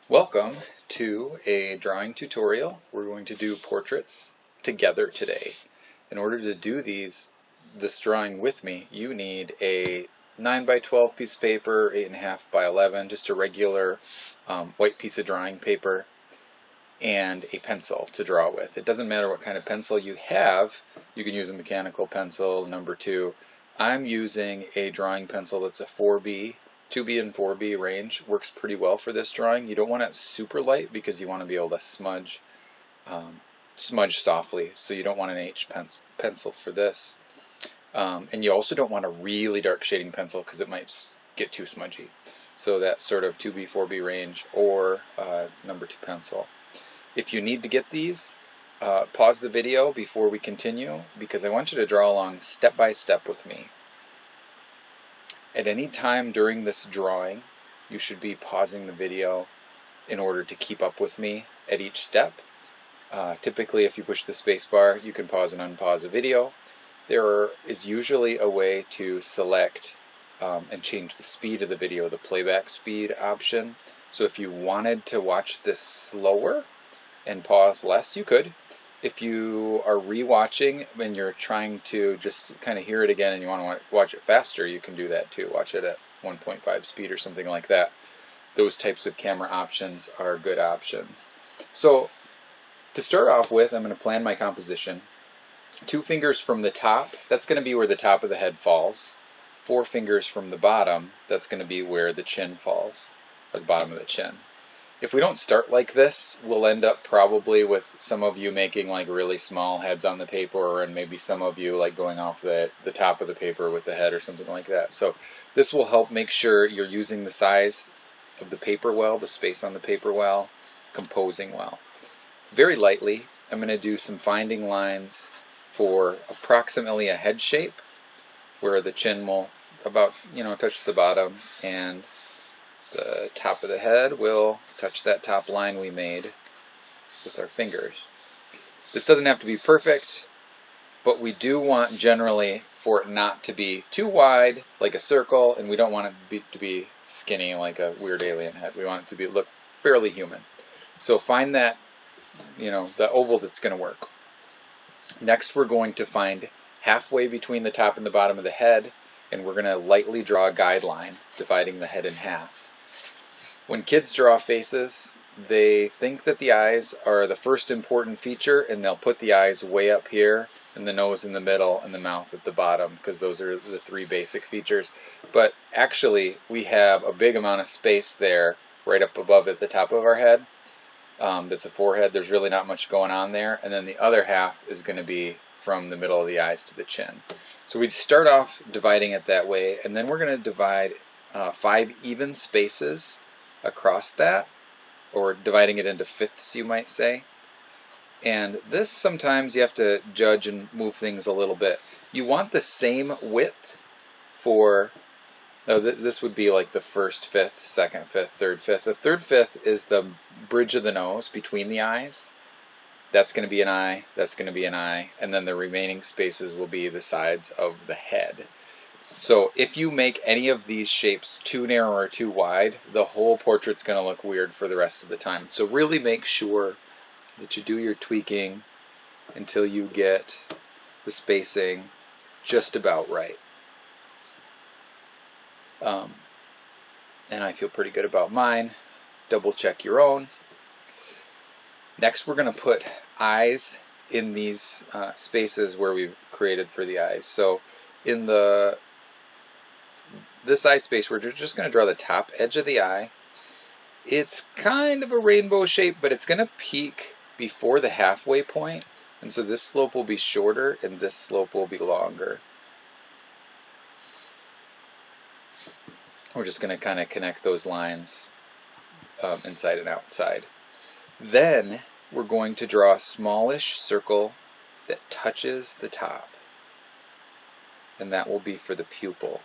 Welcome to a drawing tutorial. We're going to do portraits together today. In order to do this drawing with me, you need a 9 by 12 piece of paper, 8.5 by 11, just a regular white piece of drawing paper, and a pencil to draw with. It doesn't matter what kind of pencil you have. You can use a mechanical pencil, number 2. I'm using a drawing pencil that's a 4B. 2B and 4B range works pretty well for this drawing. You don't want it super light because you want to be able to smudge softly, so you don't want an H pencil for this. And you also don't want a really dark shading pencil because it might get too smudgy. So that sort of 2B, 4B range or number 2 pencil. If you need to get these, pause the video before we continue because I want you to draw along step by step with me. At any time during this drawing, you should be pausing the video in order to keep up with me at each step. Typically, if you push the space bar, you can pause and unpause a video. There is usually a way to select and change the speed of the video, the playback speed option. So if you wanted to watch this slower and pause less, you could. If you are rewatching and you're trying to just kind of hear it again and you want to watch it faster, you can do that too. Watch it at 1.5 speed or something like that. Those types of camera options are good options. So to start off with, I'm going to plan my composition. 2 fingers from the top, that's going to be where the top of the head falls. 4 fingers from the bottom, that's going to be where the chin falls, or the bottom of the chin. If we don't start like this, we'll end up probably with some of you making like really small heads on the paper, and maybe some of you like going off the top of the paper with the head or something like that. So this will help make sure you're using the size of the paper well, the space on the paper well, composing well. Very lightly, I'm going to do some finding lines for approximately a head shape, where the chin will about, touch the bottom, and the top of the head will touch that top line we made with our fingers. This doesn't have to be perfect, but we do want generally for it not to be too wide like a circle, and we don't want it to be skinny like a weird alien head. We want it to look fairly human. So find that, the oval that's going to work. Next, we're going to find halfway between the top and the bottom of the head, and we're going to lightly draw a guideline dividing the head in half. When kids draw faces, they think that the eyes are the first important feature, and they'll put the eyes way up here, and the nose in the middle, and the mouth at the bottom, because those are the 3 basic features. But actually, we have a big amount of space there, right up above at the top of our head. That's a forehead. There's really not much going on there. And then the other half is going to be from the middle of the eyes to the chin. So we'd start off dividing it that way, and then we're going to divide 5 even spaces across that, or dividing it into fifths, you might say. And this, sometimes you have to judge and move things a little bit. You want the same width for, this would be like the first fifth, second fifth, third fifth. The third fifth is the bridge of the nose between the eyes. That's going to be an eye, that's going to be an eye, and then the remaining spaces will be the sides of the head. So if you make any of these shapes too narrow or too wide, the whole portrait's going to look weird for the rest of the time. So really make sure that you do your tweaking until you get the spacing just about right. And I feel pretty good about mine. Double check your own. Next, we're going to put eyes in these spaces where we've created for the eyes. So in this eye space, we're just going to draw the top edge of the eye. It's kind of a rainbow shape, but it's going to peak before the halfway point, and so this slope will be shorter and this slope will be longer. We're just going to kind of connect those lines inside and outside. Then we're going to draw a smallish circle that touches the top, and that will be for the pupil.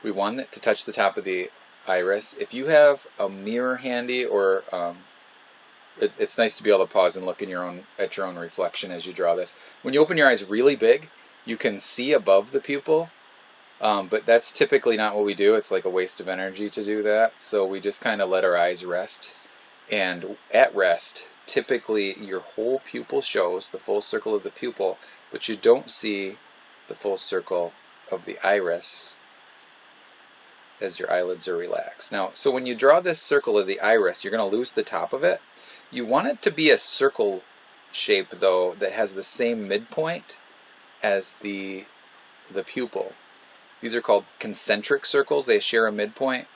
We want it to touch the top of the iris. If you have a mirror handy, or it's nice to be able to pause and look at your own reflection as you draw this. When you open your eyes really big, you can see above the pupil But that's typically not what we do. It's like a waste of energy to do that. So we just kind of let our eyes rest. And at rest, typically your whole pupil shows, the full circle of the pupil, but you don't see the full circle of the iris as your eyelids are relaxed. Now, so when you draw this circle of the iris, you're going to lose the top of it. You want it to be a circle shape, though, that has the same midpoint as the pupil. These are called concentric circles. They share a midpoint,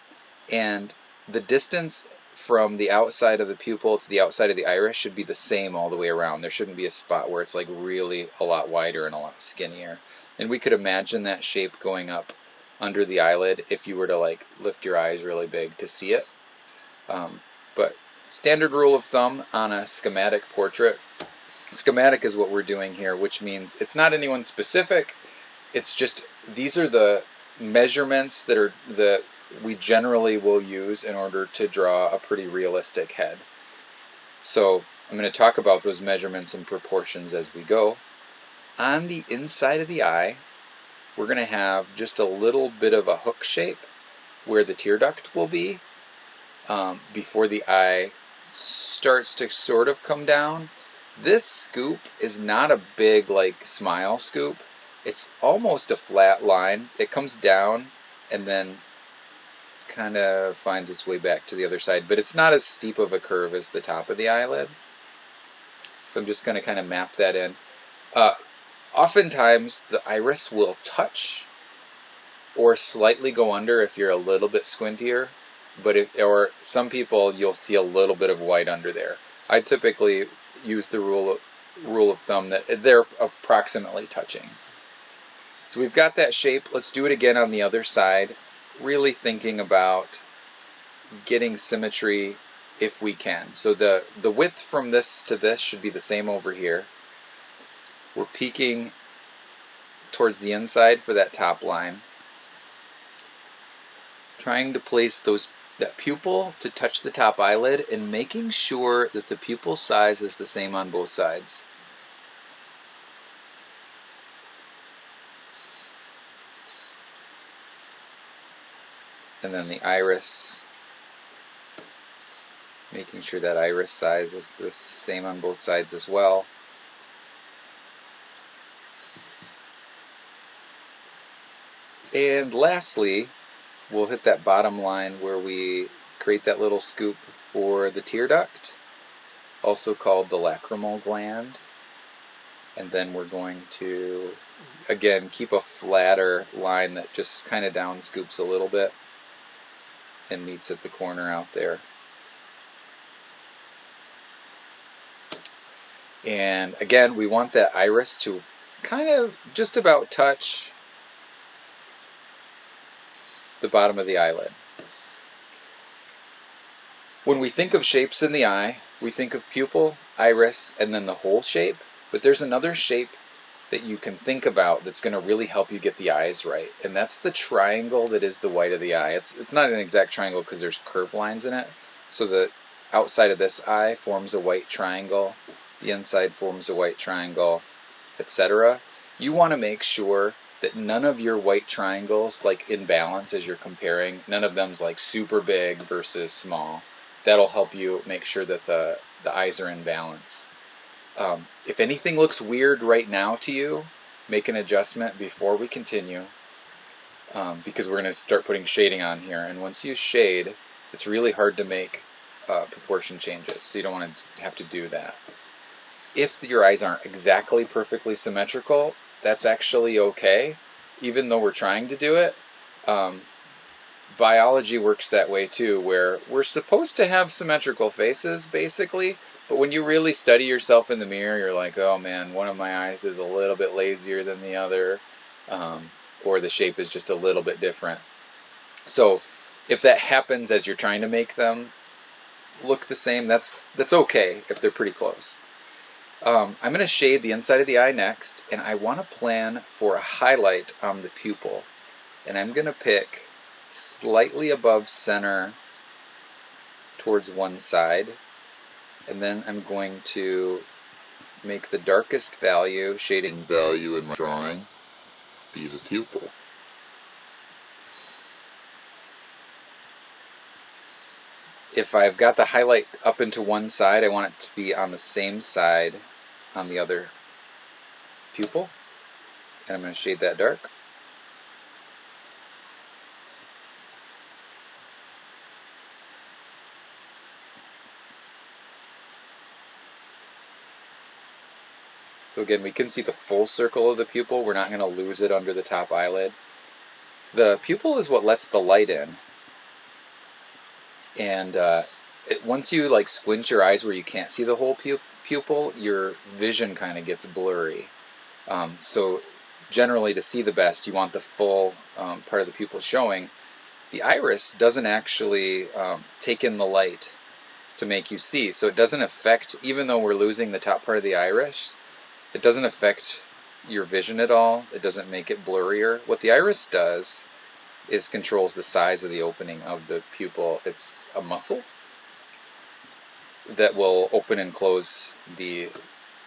and the distance from the outside of the pupil to the outside of the iris should be the same all the way around. There shouldn't be a spot where it's like really a lot wider and a lot skinnier. And we could imagine that shape going up under the eyelid if you were to like lift your eyes really big to see it. But standard rule of thumb on a schematic portrait, schematic is what we're doing here, which means it's not anyone specific. It's just these are the measurements that we generally will use in order to draw a pretty realistic head. So I'm going to talk about those measurements and proportions as we go. On the inside of the eye, we're going to have just a little bit of a hook shape where the tear duct will be before the eye starts to sort of come down. This scoop is not a big like smile scoop. It's almost a flat line. It comes down and then kind of finds its way back to the other side, but it's not as steep of a curve as the top of the eyelid. So I'm just going to kind of map that in. Oftentimes the iris will touch or slightly go under if you're a little bit squintier, but or some people you'll see a little bit of white under there. I typically use the rule of thumb that they're approximately touching. So we've got that shape. Let's do it again on the other side, really thinking about getting symmetry if we can. So the width from this to this should be the same over here. We're peeking towards the inside for that top line. Trying to place that pupil to touch the top eyelid and making sure that the pupil size is the same on both sides. And then the iris, making sure that iris size is the same on both sides as well. And lastly, we'll hit that bottom line where we create that little scoop for the tear duct, also called the lacrimal gland. And then we're going to, again, keep a flatter line that just kind of down scoops a little bit and meets at the corner out there. And again, we want that iris to kind of just about touch the bottom of the eyelid. When we think of shapes in the eye, we think of pupil, iris, and then the whole shape. But there's another shape that you can think about that's going to really help you get the eyes right, and that's the triangle that is the white of the eye. It's not an exact triangle because there's curved lines in it. So the outside of this eye forms a white triangle, the inside forms a white triangle, etc. You want to make sure that none of your white triangles, like in balance as you're comparing, none of them's like super big versus small. That'll help you make sure that the eyes are in balance. If anything looks weird right now to you, make an adjustment before we continue, because we're going to start putting shading on here. And once you shade, it's really hard to make proportion changes, so you don't want to have to do that. If your eyes aren't exactly perfectly symmetrical, that's actually okay, even though we're trying to do it. Biology works that way too, where we're supposed to have symmetrical faces, basically, but when you really study yourself in the mirror, you're like, oh man, one of my eyes is a little bit lazier than the other, or the shape is just a little bit different. So if that happens as you're trying to make them look the same, that's okay if they're pretty close. I'm going to shade the inside of the eye next, and I want to plan for a highlight on the pupil. And I'm going to pick slightly above center towards one side, and then I'm going to make the darkest value, shading value in my drawing, be the pupil. if I've got the highlight up into one side, I want it to be on the same side on the other pupil. And I'm going to shade that dark. So again, we can see the full circle of the pupil. We're not going to lose it under the top eyelid. The pupil is what lets the light in. And once you like squint your eyes where you can't see the whole pupil, your vision kind of gets blurry. So generally, to see the best, you want the full part of the pupil showing. The iris doesn't actually take in the light to make you see, so it doesn't affect, even though we're losing the top part of the iris, it doesn't affect your vision at all. It doesn't make it blurrier. What the iris does is controls the size of the opening of the pupil. It's a muscle that will open and close the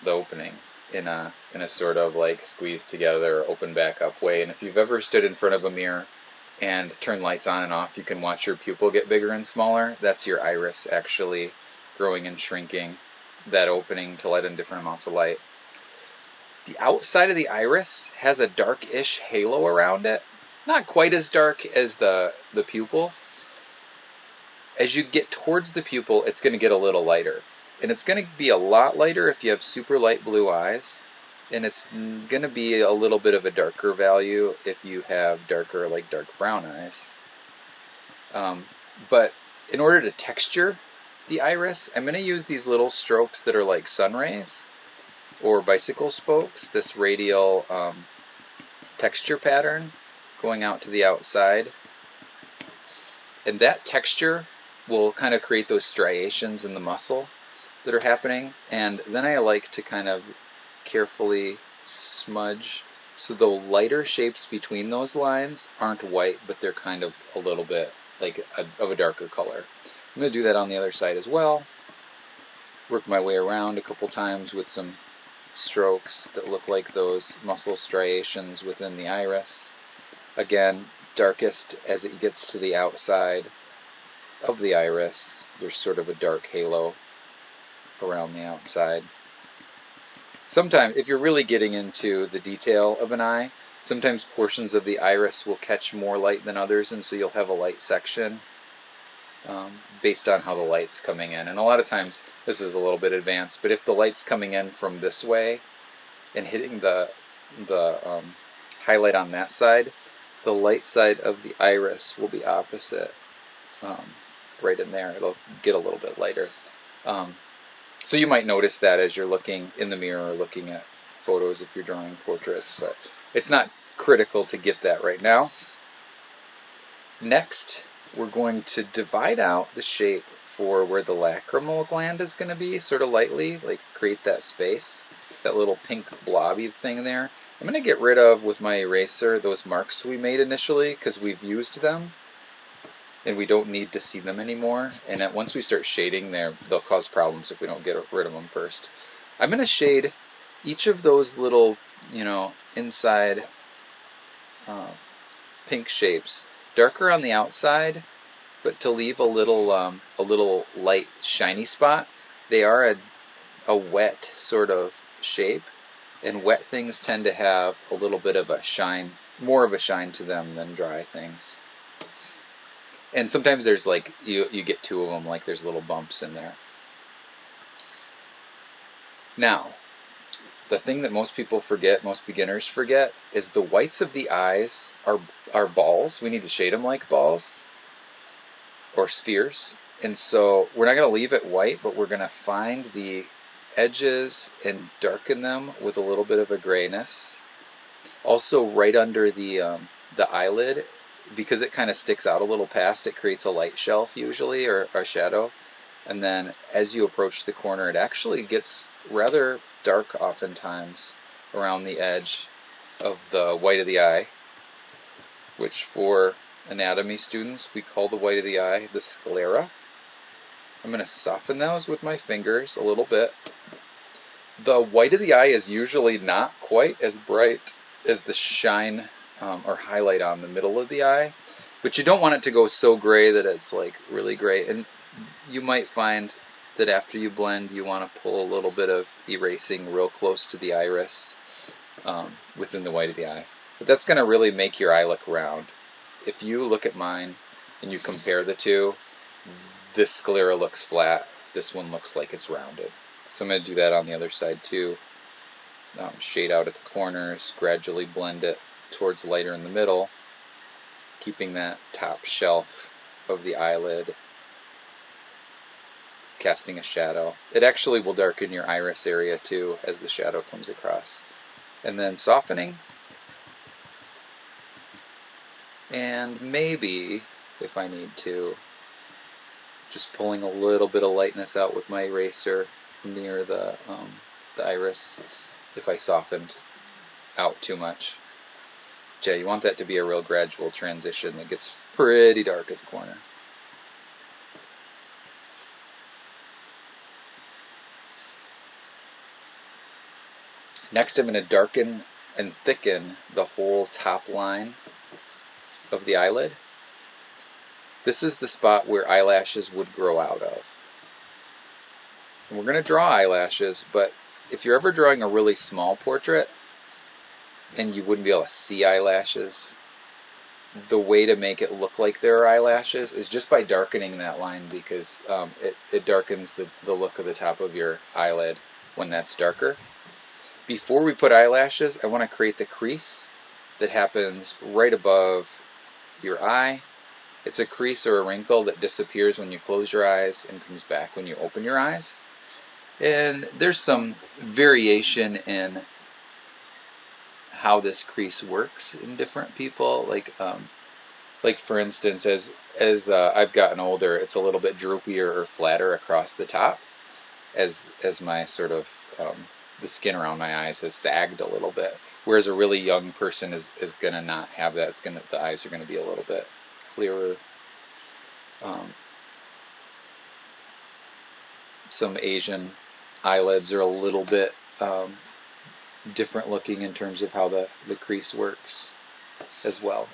opening in a sort of like squeeze together or open back up way. And if you've ever stood in front of a mirror and turned lights on and off, you can watch your pupil get bigger and smaller. That's your iris actually growing and shrinking that opening to let in different amounts of light. The outside of the iris has a darkish halo around it. Not quite as dark as the pupil. As you get towards the pupil, it's going to get a little lighter. And it's going to be a lot lighter if you have super light blue eyes. And it's going to be a little bit of a darker value if you have darker, like dark brown eyes. But in order to texture the iris, I'm going to use these little strokes that are like sun rays or bicycle spokes, this radial texture pattern going out to the outside. And that texture will kind of create those striations in the muscle that are happening. And then I like to kind of carefully smudge so the lighter shapes between those lines aren't white, but they're kind of a little bit like of a darker color. I'm going to do that on the other side as well. Work my way around a couple times with some strokes that look like those muscle striations within the iris. Again, darkest as it gets to the outside of the iris. There's sort of a dark halo around the outside. Sometimes, if you're really getting into the detail of an eye, sometimes portions of the iris will catch more light than others, and so you'll have a light section based on how the light's coming in. And a lot of times, this is a little bit advanced, but if the light's coming in from this way and hitting the highlight on that side, the light side of the iris will be opposite, right in there. It'll get a little bit lighter. So you might notice that as you're looking in the mirror or looking at photos if you're drawing portraits, but it's not critical to get that right now. Next, we're going to divide out the shape for where the lacrimal gland is going to be, sort of lightly, like create that space, that little pink blobby thing there. I'm going to get rid of, with my eraser, those marks we made initially because we've used them and we don't need to see them anymore. And that once we start shading there, they'll cause problems if we don't get rid of them first. I'm going to shade each of those little, inside pink shapes darker on the outside, but to leave a little light shiny spot. They are a wet sort of shape, and wet things tend to have a little bit of a shine, more of a shine to them than dry things. And sometimes there's like, you get two of them, like there's little bumps in there. Now, the thing that most people forget, most beginners forget, is the whites of the eyes are balls. We need to shade them like balls or spheres. And so we're not going to leave it white, but we're going to find the edges and darken them with a little bit of a grayness. Also right under the eyelid, because it kind of sticks out a little past, it creates a light shelf usually, or a shadow. And then as you approach the corner, it actually gets rather dark oftentimes around the edge of the white of the eye, which for anatomy students we call the white of the eye the sclera. I'm going to soften those with my fingers a little bit. The white of the eye is usually not quite as bright as the shine or highlight on the middle of the eye, but you don't want it to go so gray that it's like really gray. And You might find that after you blend, you want to pull a little bit of erasing real close to the iris within the white of the eye. But that's going to really make your eye look round. If you look at mine and you compare the two, this sclera looks flat. This one looks like it's rounded. So I'm going to do that on the other side too. Shade out at the corners, gradually blend it towards lighter in the middle, keeping that top shelf of the eyelid, casting a shadow. It actually will darken your iris area too as the shadow comes across. And then softening, and maybe, if I need to, just pulling a little bit of lightness out with my eraser near the iris if I softened out too much. Yeah, you want that to be a real gradual transition that gets pretty dark at the corner. Next, I'm going to darken and thicken the whole top line of the eyelid. This is the spot where eyelashes would grow out of. And we're going to draw eyelashes, but if you're ever drawing a really small portrait and you wouldn't be able to see eyelashes, the way to make it look like there are eyelashes is just by darkening that line, because it darkens the look of the top of your eyelid when that's darker. Before we put eyelashes, I want to create the crease that happens right above your eye. It's a crease or a wrinkle that disappears when you close your eyes and comes back when you open your eyes. And there's some variation in how this crease works in different people. Like for instance, as I've gotten older, it's a little bit droopier or flatter across the top, as my sort of the skin around my eyes has sagged a little bit. Whereas a really young person is gonna not have that. The eyes are gonna be a little bit clearer. Some Asian eyelids are a little bit different looking in terms of how the crease works as well.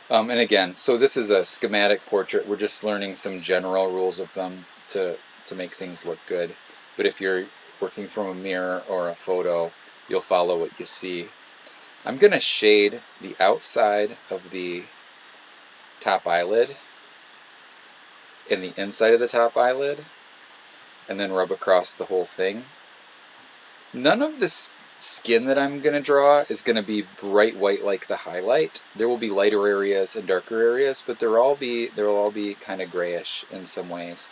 And again, so this is a schematic portrait. We're just learning some general rules of them to make things look good. But if you're working from a mirror or a photo, you'll follow what you see. I'm going to shade the outside of the top eyelid and the inside of the top eyelid, and then rub across the whole thing. None of this skin that I'm going to draw is going to be bright white like the highlight. There will be lighter areas and darker areas, but they'll all be kind of grayish in some ways.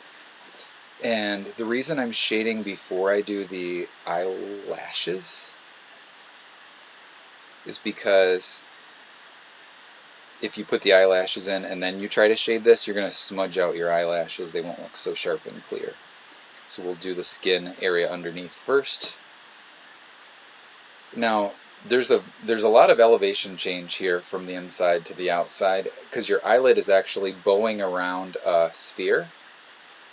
And the reason I'm shading before I do the eyelashes is because if you put the eyelashes in and then you try to shade this, you're going to smudge out your eyelashes. They won't look so sharp and clear. So we'll do the skin area underneath first. Now, there's a lot of elevation change here from the inside to the outside, because your eyelid is actually bowing around a sphere.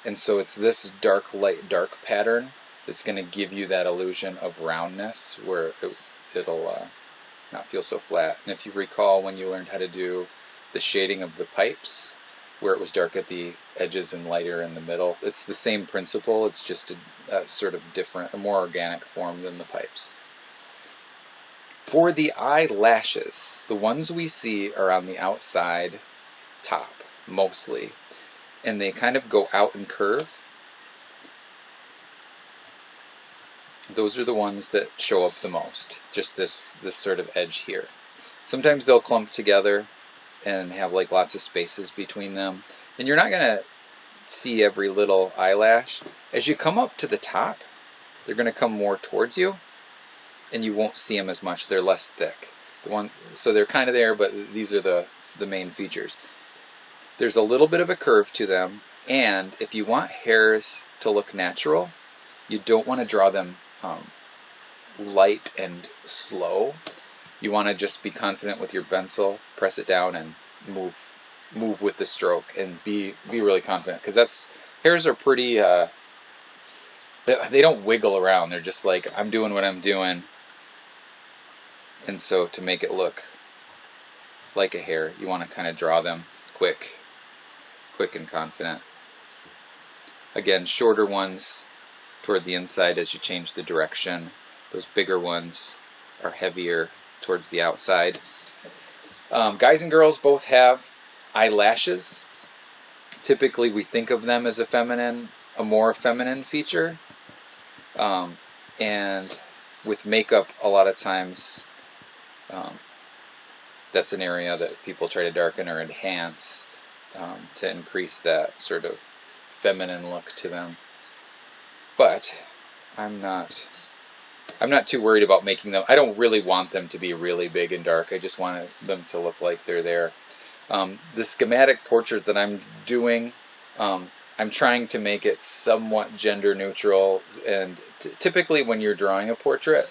And so it's this dark, light, dark pattern that's going to give you that illusion of roundness, where it'll not feel so flat. And if you recall when you learned how to do the shading of the pipes, where it was dark at the edges and lighter in the middle, it's the same principle. It's just a sort of different, a more organic form than the pipes. For the eyelashes, the ones we see are on the outside top, mostly. And they kind of go out and curve. Those are the ones that show up the most, just this sort of edge here. Sometimes they'll clump together and have like lots of spaces between them. And you're not going to see every little eyelash. As you come up to the top, they're going to come more towards you, and you won't see them as much. They're less thick. So they're kind of there, but these are the main features. There's a little bit of a curve to them, and if you want hairs to look natural, you don't want to draw them light and slow. You want to just be confident with your pencil, press it down, and move with the stroke, and be really confident, because hairs are pretty. They don't wiggle around. They're just like, I'm doing what I'm doing. And so to make it look like a hair, you want to kind of draw them quick and confident. Again, shorter ones toward the inside as you change the direction. Those bigger ones are heavier towards the outside. Guys and girls both have eyelashes. Typically we think of them as a more feminine feature. And with makeup, a lot of times that's an area that people try to darken or enhance to increase that sort of feminine look to them. But I'm not too worried about making them. I don't really want them to be really big and dark. I just want them to look like they're there. The schematic portrait that I'm doing, I'm trying to make it somewhat gender neutral. And typically when you're drawing a portrait,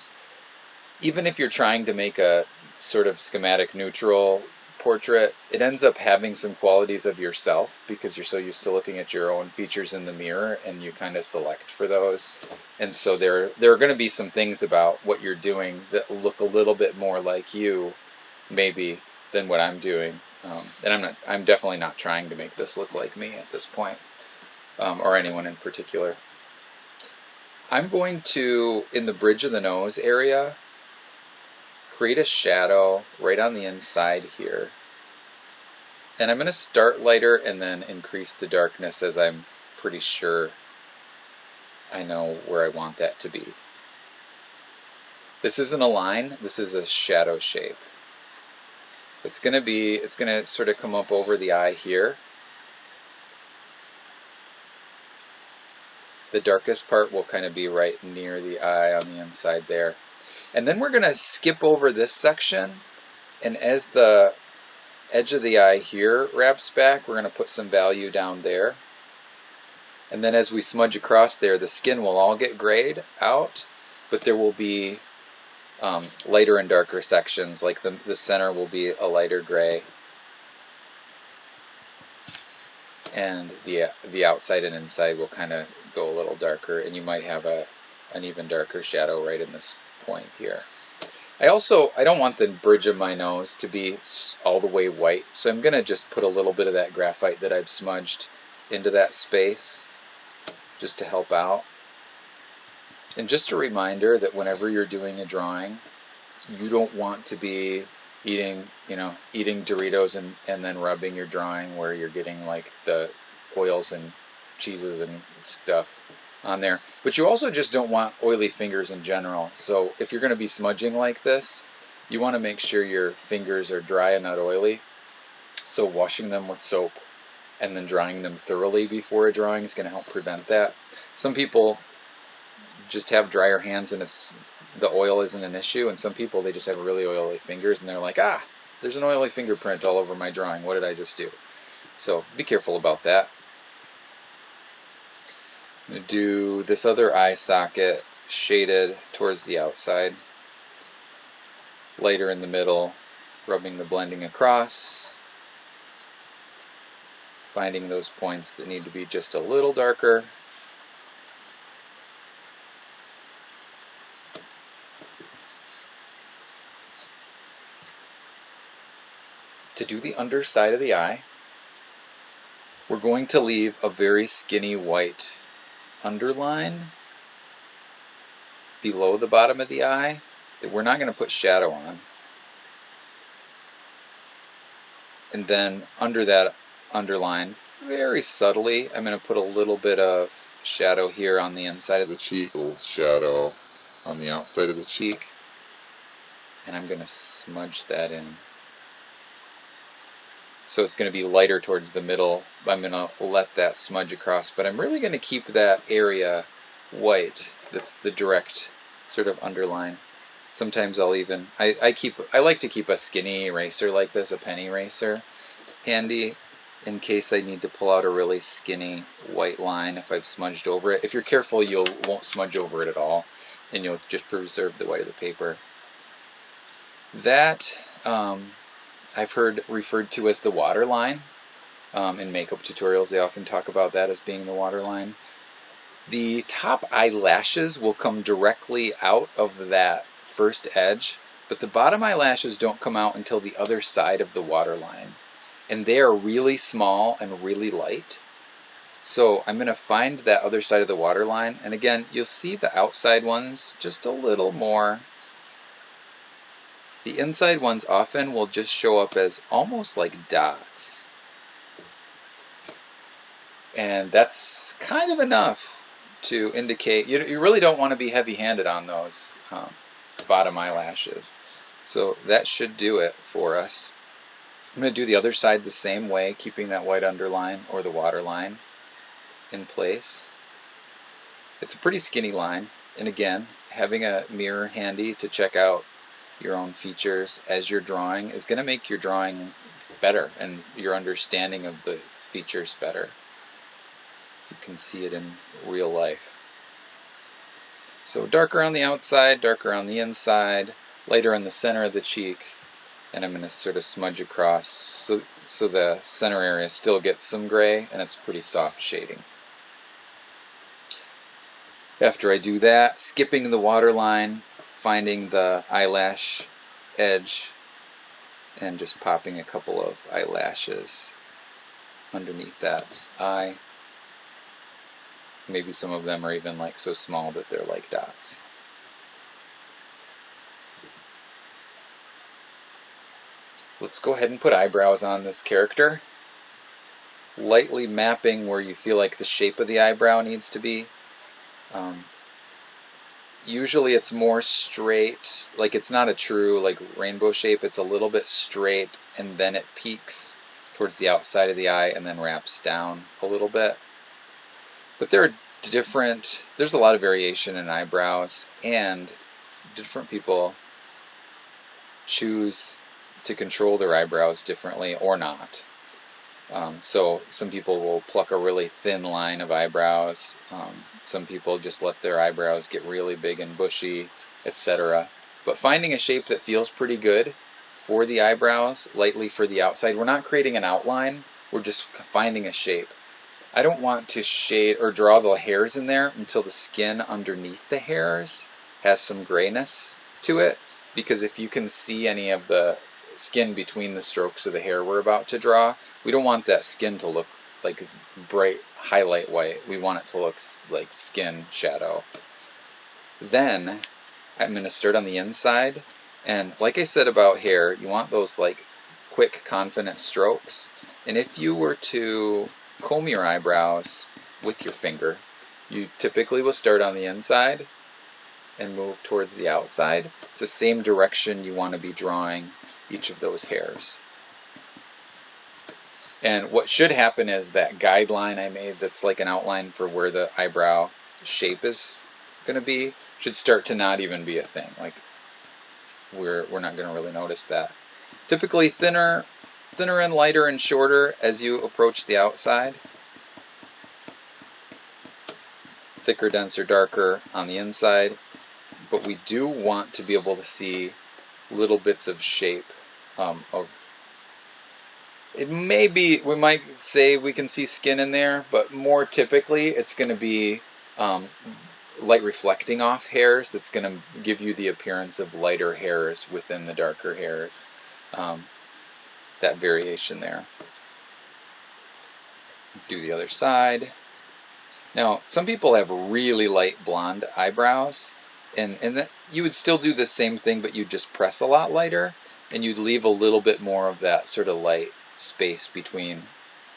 even if you're trying to make a sort of schematic neutral portrait, it ends up having some qualities of yourself because you're so used to looking at your own features in the mirror and you kind of select for those. And so there are going to be some things about what you're doing that look a little bit more like you maybe than what I'm doing. And I'm definitely not trying to make this look like me at this point, or anyone in particular. I'm going to, in the bridge of the nose area, create a shadow right on the inside here. And I'm going to start lighter and then increase the darkness as I'm pretty sure I know where I want that to be. This isn't a line, this is a shadow shape. It's going to sort of come up over the eye here. The darkest part will kind of be right near the eye on the inside there. And then we're going to skip over this section, and as the edge of the eye here wraps back, we're going to put some value down there. And then as we smudge across there, the skin will all get grayed out, but there will be lighter and darker sections, like the center will be a lighter gray, and the outside and inside will kind of go a little darker, and you might have an even darker shadow right in this point here. I don't want the bridge of my nose to be all the way white, so I'm going to just put a little bit of that graphite that I've smudged into that space just to help out. And just a reminder that whenever you're doing a drawing, you don't want to be eating Doritos and then rubbing your drawing where you're getting like the oils and cheeses and stuff on there. But you also just don't want oily fingers in general. So if you're going to be smudging like this, you want to make sure your fingers are dry and not oily. So washing them with soap and then drying them thoroughly before a drawing is going to help prevent that. Some people just have drier hands and the oil isn't an issue, and some people, they just have really oily fingers and they're like, there's an oily fingerprint all over my drawing, what did I just do? So be careful about that. I'm going to do this other eye socket shaded towards the outside, lighter in the middle, rubbing the blending across, finding those points that need to be just a little darker. To do the underside of the eye, we're going to leave a very skinny white underline below the bottom of the eye that we're not going to put shadow on. And then under that underline, very subtly, I'm going to put a little bit of shadow here on the inside of the cheek, a little shadow on the outside of the cheek, and I'm going to smudge that in. So it's going to be lighter towards the middle. I'm going to let that smudge across, but I'm really going to keep that area white. That's the direct sort of underline. Sometimes I'll even, I like to keep a skinny eraser like this, a pen eraser, handy in case I need to pull out a really skinny white line if I've smudged over it. If you're careful, you won't smudge over it at all, and you'll just preserve the white of the paper. That I've heard referred to as the waterline. In makeup tutorials, they often talk about that as being the waterline. The top eyelashes will come directly out of that first edge, but the bottom eyelashes don't come out until the other side of the waterline. And they are really small and really light. So I'm going to find that other side of the water line, and again, you'll see the outside ones just a little more. The inside ones often will just show up as almost like dots. And that's kind of enough to indicate, you really don't want to be heavy-handed on those bottom eyelashes. So that should do it for us. I'm going to do the other side the same way, keeping that white underline or the water line in place. It's a pretty skinny line, and again, having a mirror handy to check out your own features as you're drawing is going to make your drawing better and your understanding of the features better. You can see it in real life. So darker on the outside, darker on the inside, lighter in the center of the cheek, and I'm going to sort of smudge across so the center area still gets some gray and it's pretty soft shading. After I do that, skipping the water line, finding the eyelash edge, and just popping a couple of eyelashes underneath that eye. Maybe some of them are even like so small that they're like dots. Let's go ahead and put eyebrows on this character. Lightly mapping where you feel like the shape of the eyebrow needs to be. Usually it's more straight, like it's not a true like rainbow shape, it's a little bit straight and then it peaks towards the outside of the eye and then wraps down a little bit. But there's a lot of variation in eyebrows, and different people choose to control their eyebrows differently or not. So some people will pluck a really thin line of eyebrows. Some people just let their eyebrows get really big and bushy, etc. But finding a shape that feels pretty good for the eyebrows, lightly for the outside. We're not creating an outline, we're just finding a shape. I don't want to shade or draw the hairs in there until the skin underneath the hairs has some grayness to it, because if you can see any of the skin between the strokes of the hair we're about to draw, we don't want that skin to look like bright highlight white. We want it to look like skin shadow. Then I'm going to start on the inside, and like I said about hair, you want those like quick, confident strokes. And if you were to comb your eyebrows with your finger, you typically will start on the inside and move towards the outside. It's the same direction you want to be drawing each of those hairs. And what should happen is that guideline I made that's like an outline for where the eyebrow shape is going to be should start to not even be a thing. Like we're not going to really notice that. Typically thinner and lighter and shorter as you approach the outside. Thicker, denser, darker on the inside. But we do want to be able to see little bits of shape. It may be, we might say we can see skin in there, but more typically it's going to be light reflecting off hairs that's going to give you the appearance of lighter hairs within the darker hairs. That variation there. Do the other side. Now, some people have really light blonde eyebrows, and that you would still do the same thing, but you'd just press a lot lighter, and you'd leave a little bit more of that sort of light space between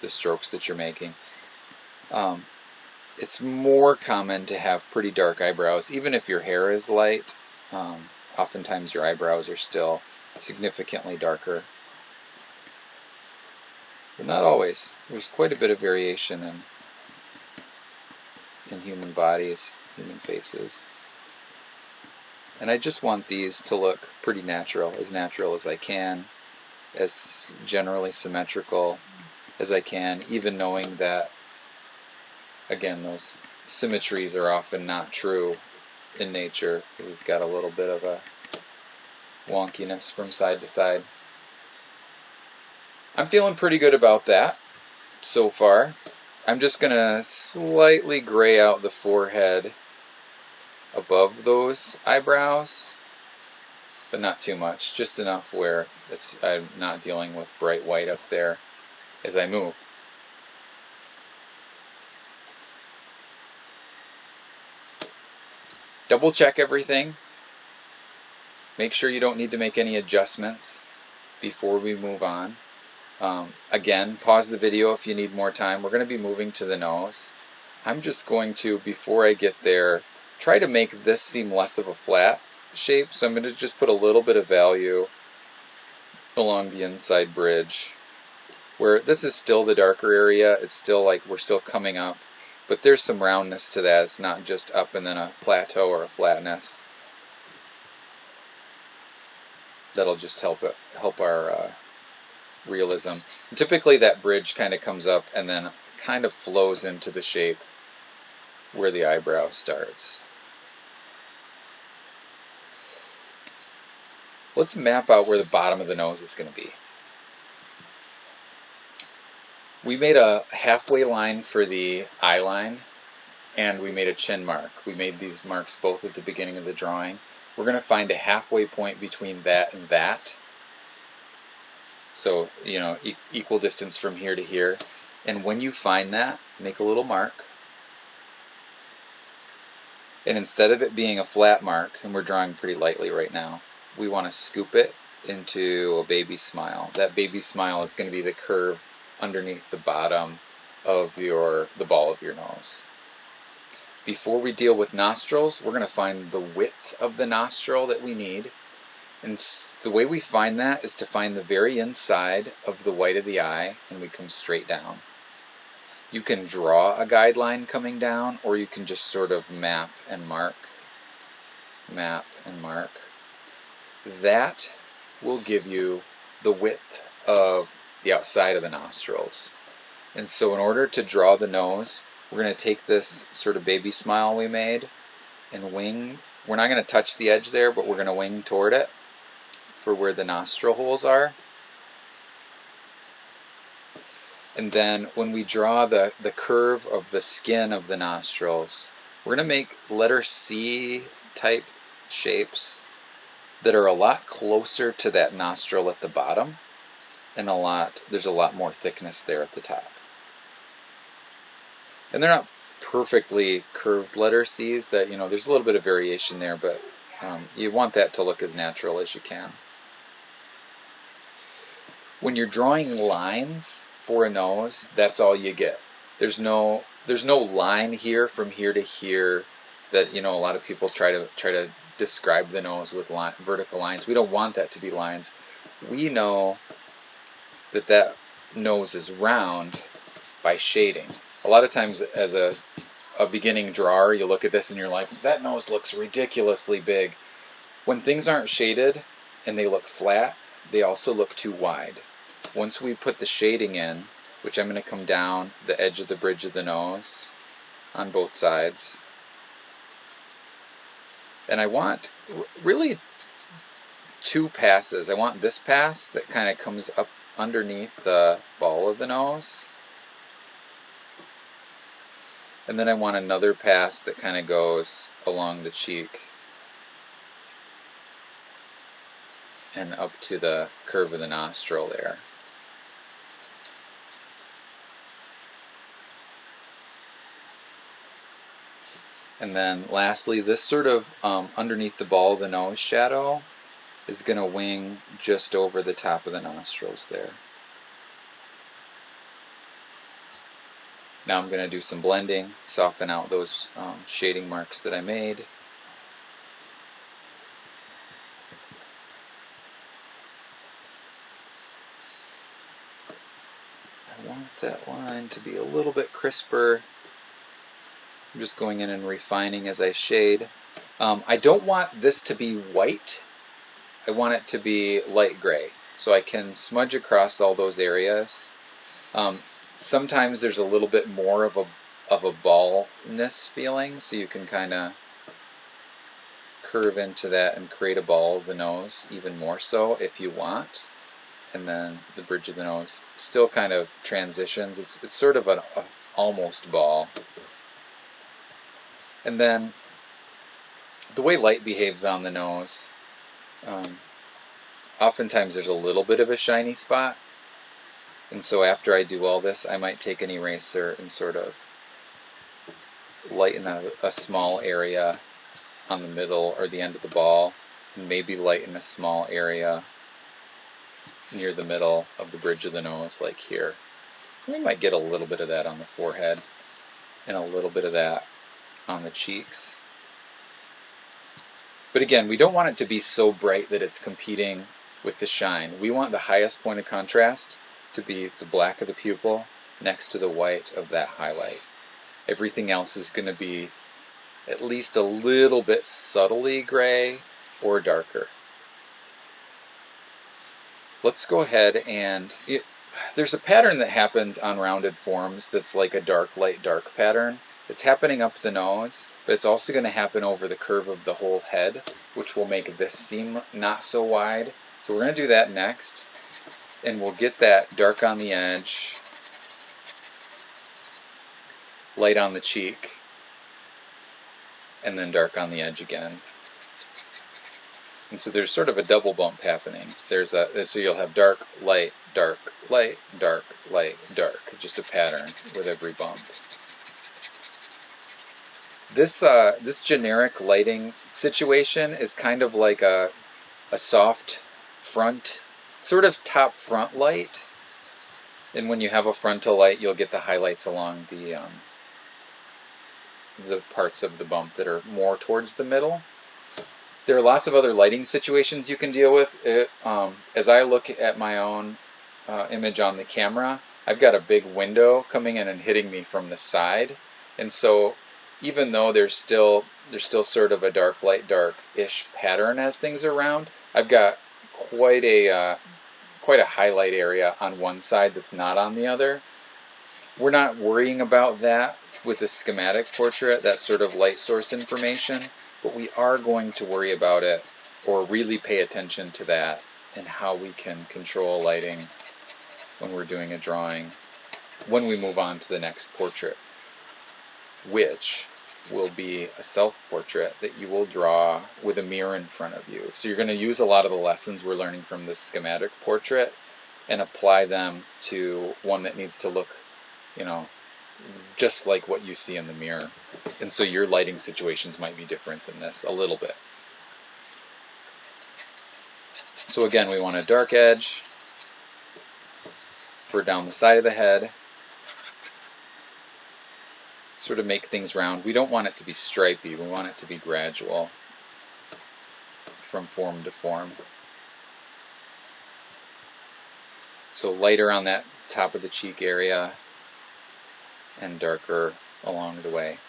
the strokes that you're making. It's more common to have pretty dark eyebrows, even if your hair is light. Oftentimes your eyebrows are still significantly darker. But not always. There's quite a bit of variation in human bodies, human faces. And I just want these to look pretty natural as I can, as generally symmetrical as I can, even knowing that, again, those symmetries are often not true in nature. We've got a little bit of a wonkiness from side to side. I'm feeling pretty good about that so far. I'm just going to slightly gray out the forehead above those eyebrows, but not too much, just enough where I'm not dealing with bright white up there as I move. Double check everything. Make sure you don't need to make any adjustments before we move on. Again, pause the video if you need more time. We're going to be moving to the nose. I'm just going to, before I get there, try to make this seem less of a flat shape. So I'm going to just put a little bit of value along the inside bridge, where this is still the darker area. It's still like we're still coming up, but there's some roundness to that. It's not just up and then a plateau or a flatness. That'll just help our realism. And typically that bridge kind of comes up and then kind of flows into the shape where the eyebrow starts. Let's map out where the bottom of the nose is going to be. We made a halfway line for the eye line, and we made a chin mark. We made these marks both at the beginning of the drawing. We're going to find a halfway point between that and that. So, you know, equal distance from here to here. And when you find that, make a little mark. And instead of it being a flat mark, and we're drawing pretty lightly right now, we want to scoop it into a baby smile. That baby smile is going to be the curve underneath the bottom of the ball of your nose. Before we deal with nostrils, we're going to find the width of the nostril that we need. And the way we find that is to find the very inside of the white of the eye, and we come straight down. You can draw a guideline coming down, or you can just sort of map and mark. Map and mark. That will give you the width of the outside of the nostrils. And so in order to draw the nose, we're going to take this sort of baby smile we made and wing. We're not going to touch the edge there, but we're going to wing toward it for where the nostril holes are. And then when we draw the curve of the skin of the nostrils, we're going to make letter C type shapes that are a lot closer to that nostril at the bottom, and there's a lot more thickness there at the top. And they're not perfectly curved letter C's, that, you know, there's a little bit of variation there, but you want that to look as natural as you can. When you're drawing lines for a nose, that's all you get. There's no line here from here to here that, you know, a lot of people try to describe the nose with vertical lines. We don't want that to be lines. We know that nose is round by shading. A lot of times as a beginning drawer, you look at this and you're like, that nose looks ridiculously big. When things aren't shaded and they look flat, they also look too wide. Once we put the shading in, which I'm going to come down the edge of the bridge of the nose on both sides, and I want really two passes. I want this pass that kind of comes up underneath the ball of the nose, and then I want another pass that kind of goes along the cheek and up to the curve of the nostril there. And then lastly, this sort of underneath the ball of the nose shadow is going to wing just over the top of the nostrils there. Now I'm going to do some blending, soften out those shading marks that I made. I want that line to be a little bit crisper. I'm just going in and refining as I shade. I don't want this to be white. I want it to be light gray, so I can smudge across all those areas. Sometimes there's a little bit more of a ballness feeling, so you can kind of curve into that and create a ball of the nose even more so if you want. And then the bridge of the nose still kind of transitions. It's sort of an almost ball. And then the way light behaves on the nose, oftentimes there's a little bit of a shiny spot. And so after I do all this, I might take an eraser and sort of lighten a small area on the middle or the end of the ball, and maybe light in a small area near the middle of the bridge of the nose, like here. We might get a little bit of that on the forehead and a little bit of that on the cheeks. But again, we don't want it to be so bright that it's competing with the shine. We want the highest point of contrast to be the black of the pupil next to the white of that highlight. Everything else is going to be at least a little bit subtly gray or darker. Let's go ahead and there's a pattern that happens on rounded forms that's like a dark, light, dark pattern. It's happening up the nose, but it's also going to happen over the curve of the whole head, which will make this seem not so wide. So we're going to do that next, and we'll get that dark on the edge, light on the cheek, and then dark on the edge again. And so there's sort of a double bump happening. So you'll have dark, light, dark, light, dark, light, dark. Just a pattern with every bump. This generic lighting situation is kind of like a soft front, sort of top front light. And when you have a frontal light, you'll get the highlights along the parts of the bump that are more towards the middle. There are lots of other lighting situations you can deal with. As I look at my own image on the camera, I've got a big window coming in and hitting me from the side, and so even though there's still sort of a dark, light, dark-ish pattern as things are round, I've got quite a highlight area on one side that's not on the other. We're not worrying about that with a schematic portrait, that sort of light source information. But we are going to worry about it, or really pay attention to that, and how we can control lighting when we're doing a drawing, when we move on to the next portrait, which will be a self-portrait that you will draw with a mirror in front of you. So you're going to use a lot of the lessons we're learning from this schematic portrait and apply them to one that needs to look, just like what you see in the mirror. And so your lighting situations might be different than this a little bit. So again, we want a dark edge for down the side of the head. Sort of make things round. We don't want it to be stripy. We want it to be gradual from form to form. So lighter on that top of the cheek area and darker along the way.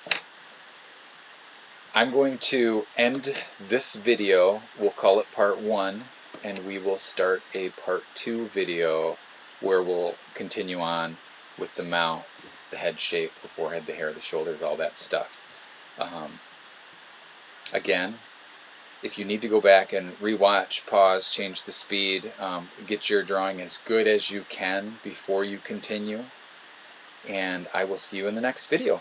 I'm going to end this video. We'll call it part 1, and we will start a part 2 video where we'll continue on with the mouth, the head shape, the forehead, the hair, the shoulders, all that stuff. Again, if you need to go back and rewatch, pause, change the speed, get your drawing as good as you can before you continue. And I will see you in the next video.